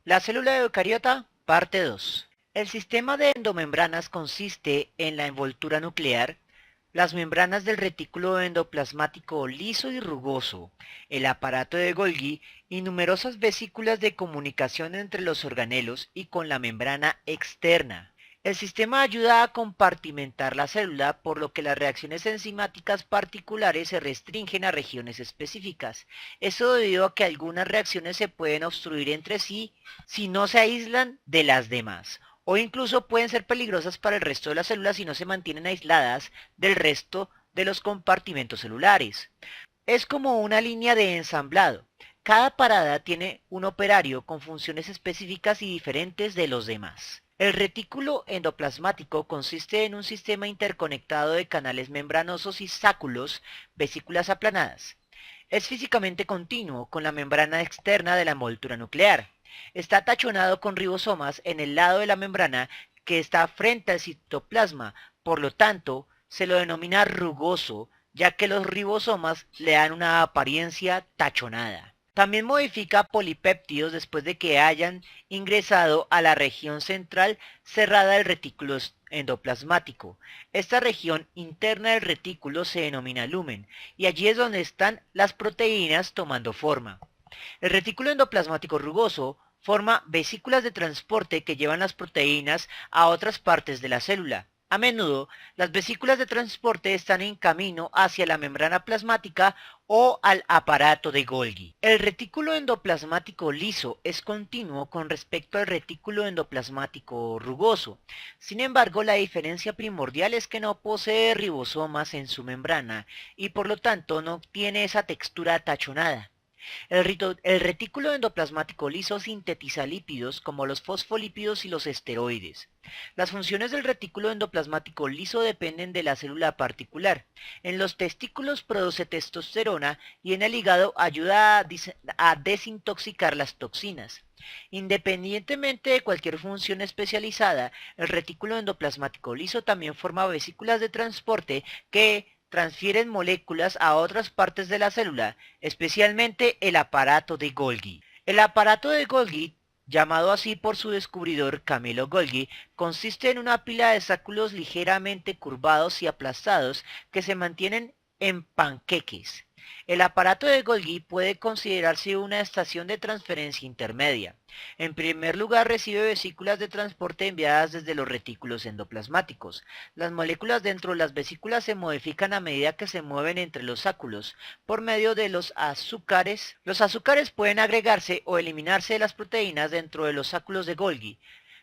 La célula eucariota, parte 2. El sistema de endomembranas consiste en la envoltura nuclear, las membranas del retículo endoplasmático liso y rugoso, el aparato de Golgi y numerosas vesículas de comunicación entre los organelos y con la membrana externa. El sistema ayuda a compartimentar la célula, por lo que las reacciones enzimáticas particulares se restringen a regiones específicas. Esto debido a que algunas reacciones se pueden obstruir entre sí si no se aíslan de las demás, o incluso pueden ser peligrosas para el resto de las células si no se mantienen aisladas del resto de los compartimentos celulares. Es como una línea de ensamblado. Cada parada tiene un operario con funciones específicas y diferentes de los demás. El retículo endoplasmático consiste en un sistema interconectado de canales membranosos y sáculos, vesículas aplanadas. Es físicamente continuo con la membrana externa de la envoltura nuclear. Está tachonado con ribosomas en el lado de la membrana que está frente al citoplasma, por lo tanto, se lo denomina rugoso, ya que los ribosomas le dan una apariencia tachonada. También modifica polipéptidos después de que hayan ingresado a la región central cerrada del retículo endoplasmático. Esta región interna del retículo se denomina lumen, y allí es donde están las proteínas tomando forma. El retículo endoplasmático rugoso forma vesículas de transporte que llevan las proteínas a otras partes de la célula. A menudo, las vesículas de transporte están en camino hacia la membrana plasmática o al aparato de Golgi. El retículo endoplasmático liso es continuo con respecto al retículo endoplasmático rugoso. Sin embargo, la diferencia primordial es que no posee ribosomas en su membrana y por lo tanto no tiene esa textura tachonada. El retículo endoplasmático liso sintetiza lípidos como los fosfolípidos y los esteroides. Las funciones del retículo endoplasmático liso dependen de la célula particular. En los testículos produce testosterona y en el hígado ayuda a desintoxicar las toxinas. Independientemente de cualquier función especializada, el retículo endoplasmático liso también forma vesículas de transporte que transfieren moléculas a otras partes de la célula, especialmente el aparato de Golgi. El aparato de Golgi, llamado así por su descubridor Camillo Golgi, consiste en una pila de sáculos ligeramente curvados y aplastados que se mantienen en panqueques. El aparato de Golgi puede considerarse una estación de transferencia intermedia. En primer lugar, recibe vesículas de transporte enviadas desde los retículos endoplasmáticos. Las moléculas dentro de las vesículas se modifican a medida que se mueven entre los sáculos por medio de los azúcares. Los azúcares pueden agregarse o eliminarse de las proteínas dentro de los sáculos de Golgi.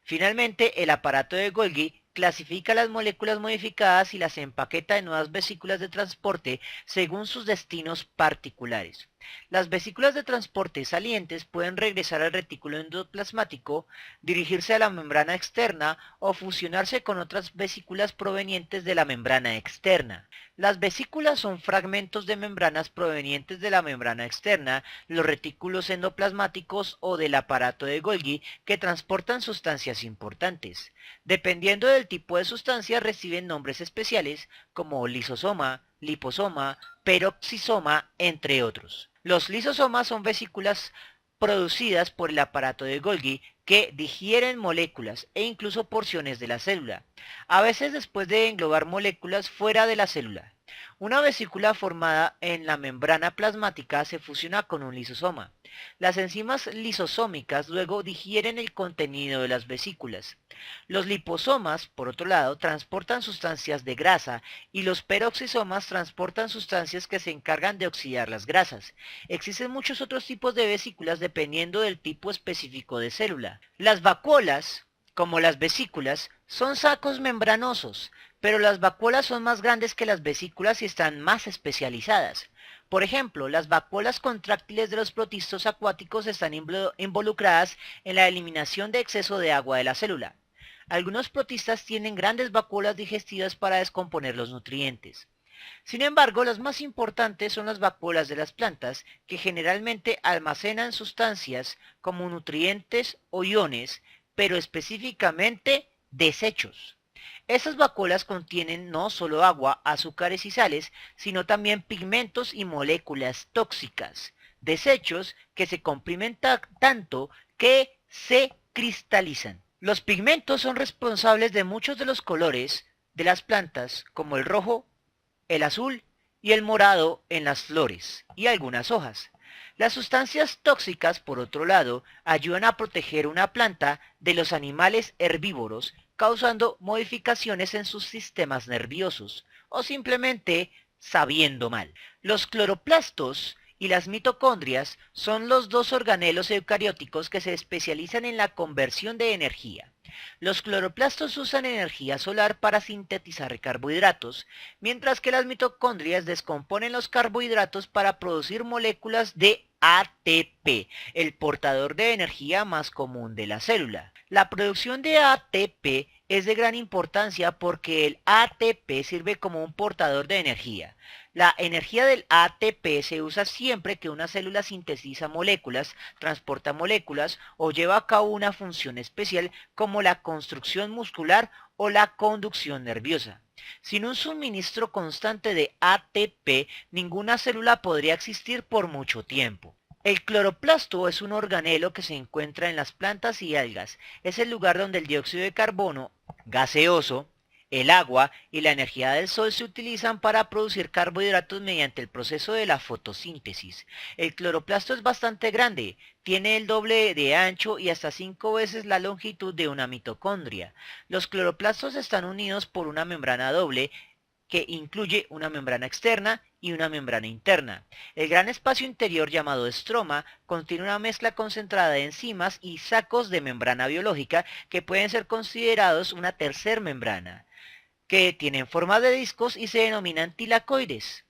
Finalmente, el aparato de Golgi clasifica las moléculas modificadas y las empaqueta en nuevas vesículas de transporte según sus destinos particulares. Las vesículas de transporte salientes pueden regresar al retículo endoplasmático, dirigirse a la membrana externa o fusionarse con otras vesículas provenientes de la membrana externa. Las vesículas son fragmentos de membranas provenientes de la membrana externa, los retículos endoplasmáticos o del aparato de Golgi que transportan sustancias importantes. Dependiendo del tipo de sustancia reciben nombres especiales como lisosoma, liposoma, peroxisoma, entre otros. Los lisosomas son vesículas producidas por el aparato de Golgi que digieren moléculas e incluso porciones de la célula, a veces después de englobar moléculas fuera de la célula. Una vesícula formada en la membrana plasmática se fusiona con un lisosoma. Las enzimas lisosómicas luego digieren el contenido de las vesículas. Los liposomas, por otro lado, transportan sustancias de grasa y los peroxisomas transportan sustancias que se encargan de oxidar las grasas. Existen muchos otros tipos de vesículas dependiendo del tipo específico de célula. Las vacuolas, como las vesículas, son sacos membranosos, pero las vacuolas son más grandes que las vesículas y están más especializadas. Por ejemplo, las vacuolas contráctiles de los protistos acuáticos están involucradas en la eliminación de exceso de agua de la célula. Algunos protistas tienen grandes vacuolas digestivas para descomponer los nutrientes. Sin embargo, las más importantes son las vacuolas de las plantas, que generalmente almacenan sustancias como nutrientes o iones, pero específicamente desechos. Estas vacuolas contienen no solo agua, azúcares y sales, sino también pigmentos y moléculas tóxicas, desechos que se comprimen tanto que se cristalizan. Los pigmentos son responsables de muchos de los colores de las plantas, como el rojo, el azul y el morado en las flores y algunas hojas. Las sustancias tóxicas, por otro lado, ayudan a proteger una planta de los animales herbívoros, causando modificaciones en sus sistemas nerviosos, o simplemente sabiendo mal. Los cloroplastos y las mitocondrias son los dos organelos eucarióticos que se especializan en la conversión de energía. Los cloroplastos usan energía solar para sintetizar carbohidratos, mientras que las mitocondrias descomponen los carbohidratos para producir moléculas de ATP, el portador de energía más común de la célula. La producción de ATP es de gran importancia porque el ATP sirve como un portador de energía. La energía del ATP se usa siempre que una célula sintetiza moléculas, transporta moléculas o lleva a cabo una función especial como la construcción muscular o la conducción nerviosa. Sin un suministro constante de ATP, ninguna célula podría existir por mucho tiempo. El cloroplasto es un organelo que se encuentra en las plantas y algas. Es el lugar donde el dióxido de carbono gaseoso, el agua y la energía del sol se utilizan para producir carbohidratos mediante el proceso de la fotosíntesis. El cloroplasto es bastante grande, tiene el doble de ancho y hasta 5 veces la longitud de una mitocondria. Los cloroplastos están unidos por una membrana doble que incluye una membrana externa y una membrana interna. El gran espacio interior llamado estroma contiene una mezcla concentrada de enzimas y sacos de membrana biológica que pueden ser considerados una tercer membrana, que tienen forma de discos y se denominan tilacoides.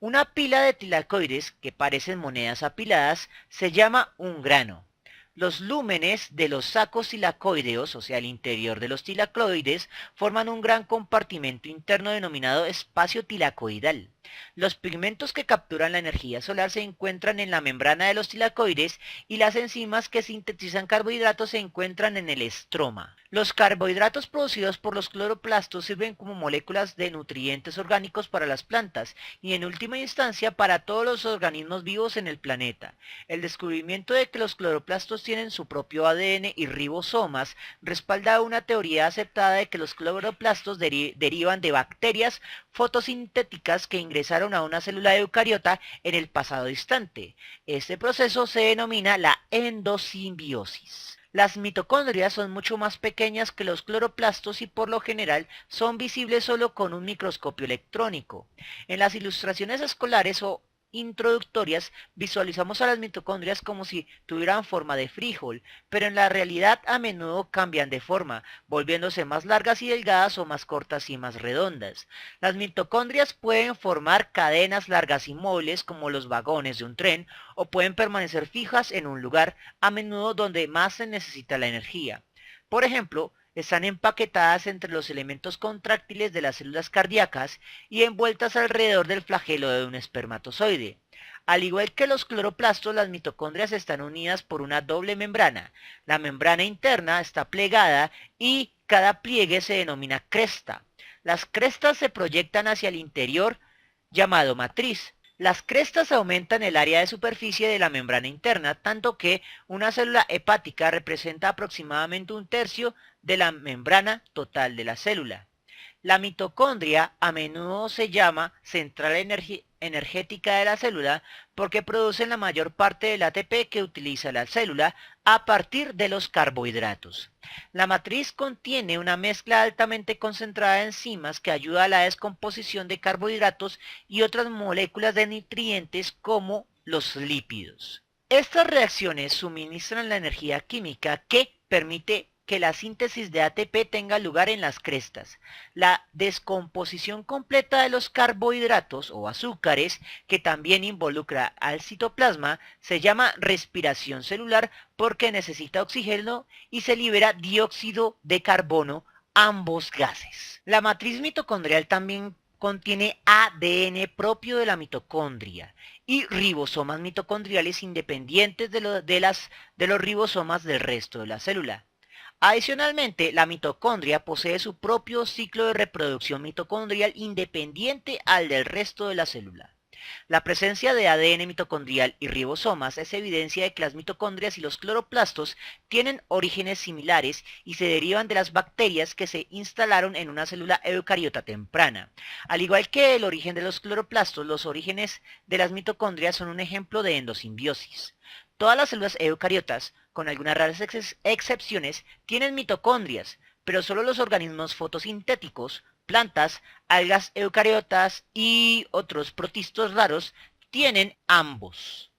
Una pila de tilacoides, que parecen monedas apiladas, se llama un grano. Los lúmenes de los sacos tilacoideos, o sea, el interior de los tilacoides, forman un gran compartimento interno denominado espacio tilacoidal. Los pigmentos que capturan la energía solar se encuentran en la membrana de los tilacoides y las enzimas que sintetizan carbohidratos se encuentran en el estroma. Los carbohidratos producidos por los cloroplastos sirven como moléculas de nutrientes orgánicos para las plantas y en última instancia para todos los organismos vivos en el planeta. El descubrimiento de que los cloroplastos tienen su propio ADN y ribosomas respalda una teoría aceptada de que los cloroplastos derivan de bacterias fotosintéticas que ingresaron a una célula eucariota en el pasado distante. Este proceso se denomina la endosimbiosis. Las mitocondrias son mucho más pequeñas que los cloroplastos y por lo general son visibles solo con un microscopio electrónico. En las ilustraciones escolares o introductorias visualizamos a las mitocondrias como si tuvieran forma de frijol, pero en la realidad a menudo cambian de forma, volviéndose más largas y delgadas o más cortas y más redondas. Las mitocondrias pueden formar cadenas largas y móviles como los vagones de un tren o pueden permanecer fijas en un lugar, a menudo donde más se necesita la energía. Por ejemplo, están empaquetadas entre los elementos contráctiles de las células cardíacas y envueltas alrededor del flagelo de un espermatozoide. Al igual que los cloroplastos, las mitocondrias están unidas por una doble membrana. La membrana interna está plegada y cada pliegue se denomina cresta. Las crestas se proyectan hacia el interior, llamado matriz. Las crestas aumentan el área de superficie de la membrana interna, tanto que una célula hepática representa aproximadamente un tercio de la membrana total de la célula. La mitocondria a menudo se llama central energética de la célula porque producen la mayor parte del ATP que utiliza la célula a partir de los carbohidratos. La matriz contiene una mezcla altamente concentrada de enzimas que ayuda a la descomposición de carbohidratos y otras moléculas de nutrientes como los lípidos. Estas reacciones suministran la energía química que permite que la síntesis de ATP tenga lugar en las crestas. La descomposición completa de los carbohidratos o azúcares, que también involucra al citoplasma, se llama respiración celular porque necesita oxígeno y se libera dióxido de carbono, ambos gases. La matriz mitocondrial también contiene ADN propio de la mitocondria y ribosomas mitocondriales independientes de los ribosomas del resto de la célula. Adicionalmente, la mitocondria posee su propio ciclo de reproducción mitocondrial independiente al del resto de la célula. La presencia de ADN mitocondrial y ribosomas es evidencia de que las mitocondrias y los cloroplastos tienen orígenes similares y se derivan de las bacterias que se instalaron en una célula eucariota temprana. Al igual que el origen de los cloroplastos, los orígenes de las mitocondrias son un ejemplo de endosimbiosis. Todas las células eucariotas, con algunas raras excepciones, tienen mitocondrias, pero solo los organismos fotosintéticos, plantas, algas eucariotas y otros protistos raros tienen ambos.